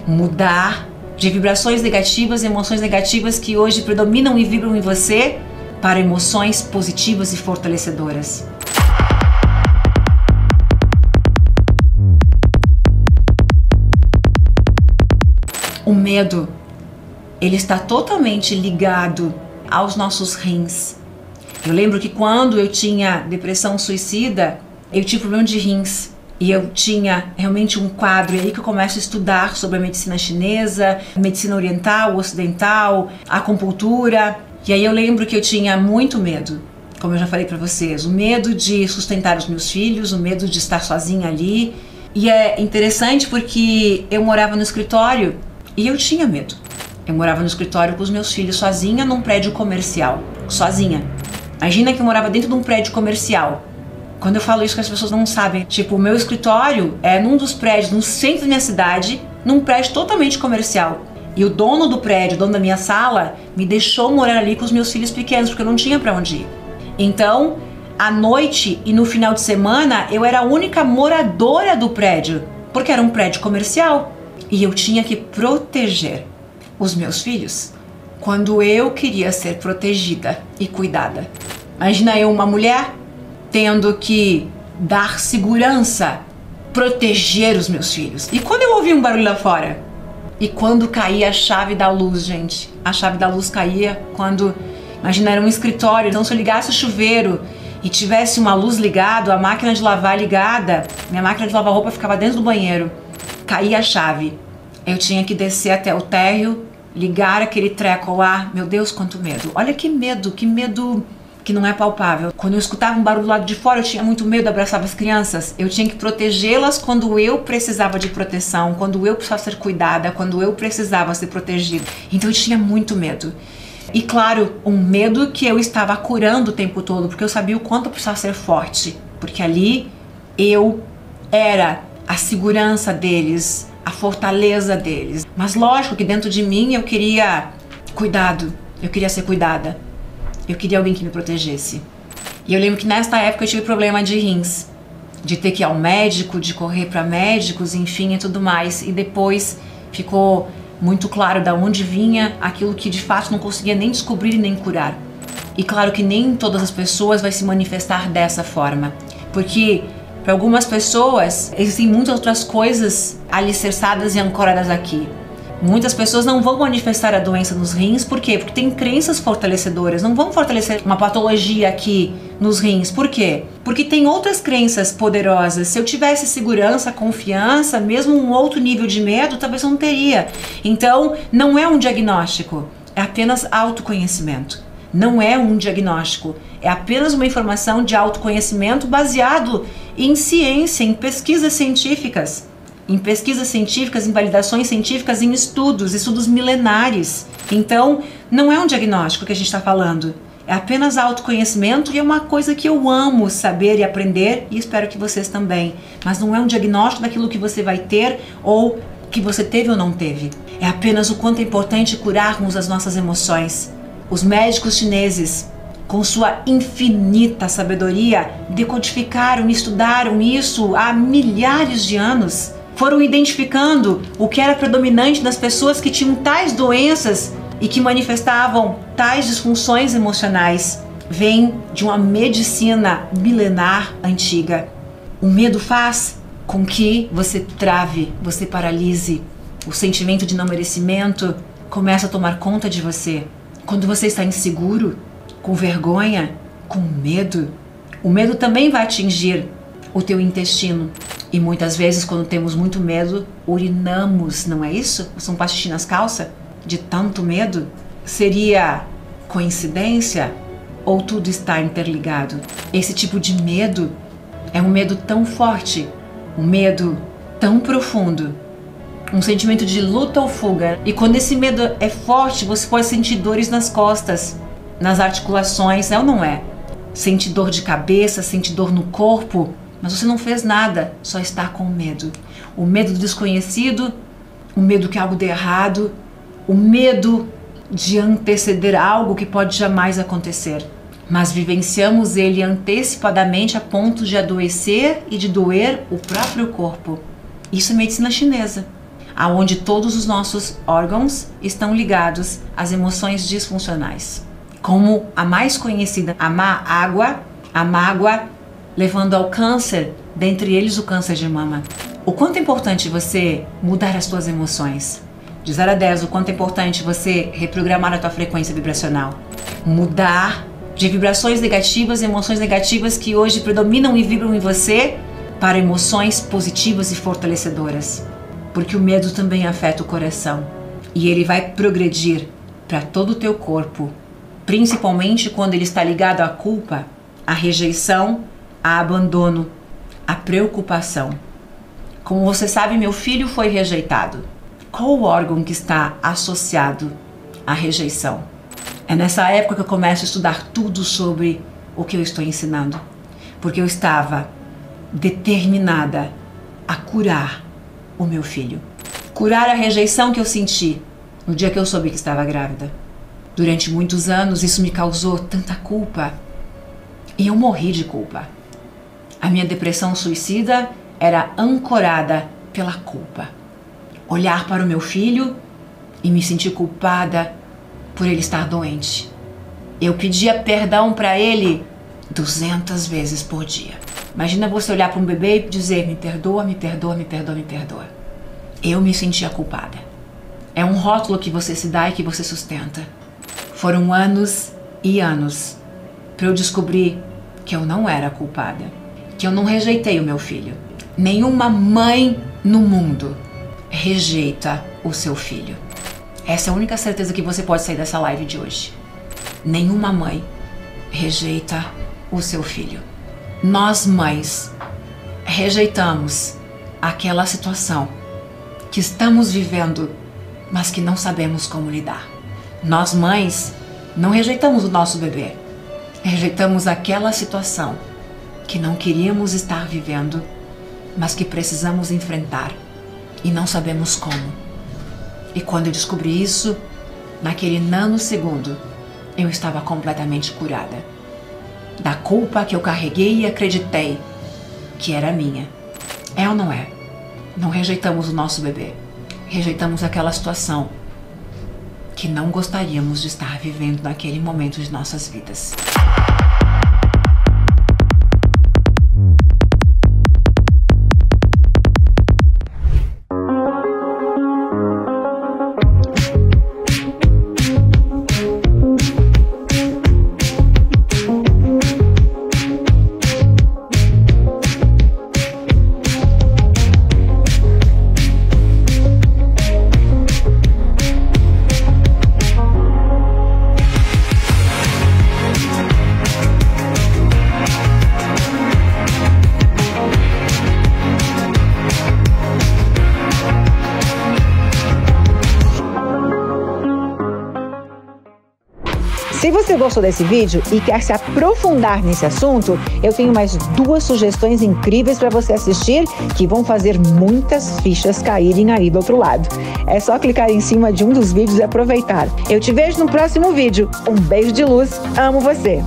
Mudar de vibrações negativas, emoções negativas que hoje predominam e vibram em você, para emoções positivas e fortalecedoras. O medo, ele está totalmente ligado aos nossos rins. Eu lembro que quando eu tinha depressão suicida, eu tive problema de rins. E eu tinha realmente um quadro, e aí que eu começo a estudar sobre a medicina chinesa, medicina oriental, ocidental, acupuntura. E aí eu lembro que eu tinha muito medo, como eu já falei pra vocês, o medo de sustentar os meus filhos, o medo de estar sozinha ali. E é interessante porque eu morava no escritório e eu tinha medo. Eu morava no escritório com os meus filhos sozinha num prédio comercial, sozinha. Imagina que eu morava dentro de um prédio comercial. Quando eu falo isso que as pessoas não sabem, tipo, o meu escritório é num dos prédios, no centro da minha cidade, num prédio totalmente comercial. E o dono do prédio, o dono da minha sala, me deixou morar ali com os meus filhos pequenos, porque eu não tinha pra onde ir. Então, à noite e no final de semana, eu era a única moradora do prédio, porque era um prédio comercial. E eu tinha que proteger os meus filhos quando eu queria ser protegida e cuidada. Imagina eu, uma mulher, tendo que dar segurança, proteger os meus filhos. E quando eu ouvi um barulho lá fora? E quando caía a chave da luz, gente? A chave da luz caía quando, imagina, era um escritório, então se eu ligasse o chuveiro e tivesse uma luz ligada, a máquina de lavar ligada, minha máquina de lavar roupa ficava dentro do banheiro, caía a chave. Eu tinha que descer até o térreo, ligar aquele treco lá. Meu Deus, quanto medo. Olha que medo que não é palpável. Quando eu escutava um barulho do lado de fora, eu tinha muito medo, abraçava as crianças. Eu tinha que protegê-las quando eu precisava de proteção, quando eu precisava ser cuidada, quando eu precisava ser protegida. Então eu tinha muito medo. E claro, um medo que eu estava curando o tempo todo, porque eu sabia o quanto eu precisava ser forte. Porque ali eu era a segurança deles, a fortaleza deles. Mas lógico que dentro de mim eu queria cuidado, eu queria ser cuidada. Eu queria alguém que me protegesse. E eu lembro que nesta época eu tive problema de rins, de ter que ir ao médico, de correr para médicos, enfim, e tudo mais. E depois ficou muito claro de onde vinha aquilo que de fato não conseguia nem descobrir e nem curar. E claro que nem todas as pessoas vai se manifestar dessa forma, porque para algumas pessoas existem muitas outras coisas alicerçadas e ancoradas aqui. Muitas pessoas não vão manifestar a doença nos rins, por quê? Porque tem crenças fortalecedoras, não vão fortalecer uma patologia aqui nos rins. Por quê? Porque tem outras crenças poderosas. Se eu tivesse segurança, confiança, mesmo um outro nível de medo, talvez eu não teria. Então, não é um diagnóstico, é apenas autoconhecimento. Não é um diagnóstico, é apenas uma informação de autoconhecimento baseado em ciência, em pesquisas científicas. Em pesquisas científicas, em validações científicas, em estudos milenares. Então, não é um diagnóstico que a gente está falando. É apenas autoconhecimento e é uma coisa que eu amo saber e aprender e espero que vocês também. Mas não é um diagnóstico daquilo que você vai ter ou que você teve ou não teve. É apenas o quanto é importante curarmos as nossas emoções. Os médicos chineses, com sua infinita sabedoria, decodificaram e estudaram isso há milhares de anos. Foram identificando o que era predominante nas pessoas que tinham tais doenças e que manifestavam tais disfunções emocionais. Vem de uma medicina milenar antiga. O medo faz com que você trave, você paralise. O sentimento de não merecimento começa a tomar conta de você. Quando você está inseguro, com vergonha, com medo, o medo também vai atingir o teu intestino. E muitas vezes, quando temos muito medo, urinamos, não é isso? Você não passa xixi nas calças? De tanto medo? Seria coincidência? Ou tudo está interligado? Esse tipo de medo é um medo tão forte, um medo tão profundo, um sentimento de luta ou fuga. E quando esse medo é forte, você pode sentir dores nas costas, nas articulações, é ou não é? Sente dor de cabeça, sente dor no corpo, mas você não fez nada, só está com medo. O medo do desconhecido, o medo que algo dê errado, o medo de anteceder algo que pode jamais acontecer. Mas vivenciamos ele antecipadamente a ponto de adoecer e de doer o próprio corpo. Isso é medicina chinesa. aonde todos os nossos órgãos estão ligados às emoções disfuncionais. Como a mais conhecida, a mágoa, levando ao câncer, dentre eles o câncer de mama. O quanto é importante você mudar as suas emoções. De 0 a 10, o quanto é importante você reprogramar a tua frequência vibracional. Mudar de vibrações negativas, emoções negativas que hoje predominam e vibram em você, para emoções positivas e fortalecedoras. Porque o medo também afeta o coração. E ele vai progredir para todo o teu corpo, principalmente quando ele está ligado à culpa, à rejeição, a abandono, a preocupação. Como você sabe, meu filho foi rejeitado. Qual o órgão que está associado à rejeição? É nessa época que eu começo a estudar tudo sobre o que eu estou ensinando. Porque eu estava determinada a curar o meu filho. Curar a rejeição que eu senti no dia que eu soube que estava grávida. Durante muitos anos isso me causou tanta culpa. E eu morri de culpa. A minha depressão suicida era ancorada pela culpa. Olhar para o meu filho e me sentir culpada por ele estar doente. Eu pedia perdão para ele 200 vezes por dia. Imagina você olhar para um bebê e dizer: me perdoa, me perdoa, me perdoa, me perdoa. Eu me sentia culpada. É um rótulo que você se dá e que você sustenta. Foram anos e anos para eu descobrir que eu não era culpada, que eu não rejeitei o meu filho. Nenhuma mãe no mundo rejeita o seu filho. Essa é a única certeza que você pode sair dessa live de hoje. Nenhuma mãe rejeita o seu filho. Nós, mães, rejeitamos aquela situação que estamos vivendo, mas que não sabemos como lidar. Nós, mães, não rejeitamos o nosso bebê. Rejeitamos aquela situação que não queríamos estar vivendo, mas que precisamos enfrentar e não sabemos como. E quando eu descobri isso, naquele nanosegundo, eu estava completamente curada da culpa que eu carreguei e acreditei que era minha. É ou não é? Não rejeitamos o nosso bebê. Rejeitamos aquela situação que não gostaríamos de estar vivendo naquele momento de nossas vidas. Se você gostou desse vídeo e quer se aprofundar nesse assunto, eu tenho mais 2 sugestões incríveis para você assistir que vão fazer muitas fichas caírem aí do outro lado. É só clicar em cima de um dos vídeos e aproveitar. Eu te vejo no próximo vídeo. Um beijo de luz, amo você!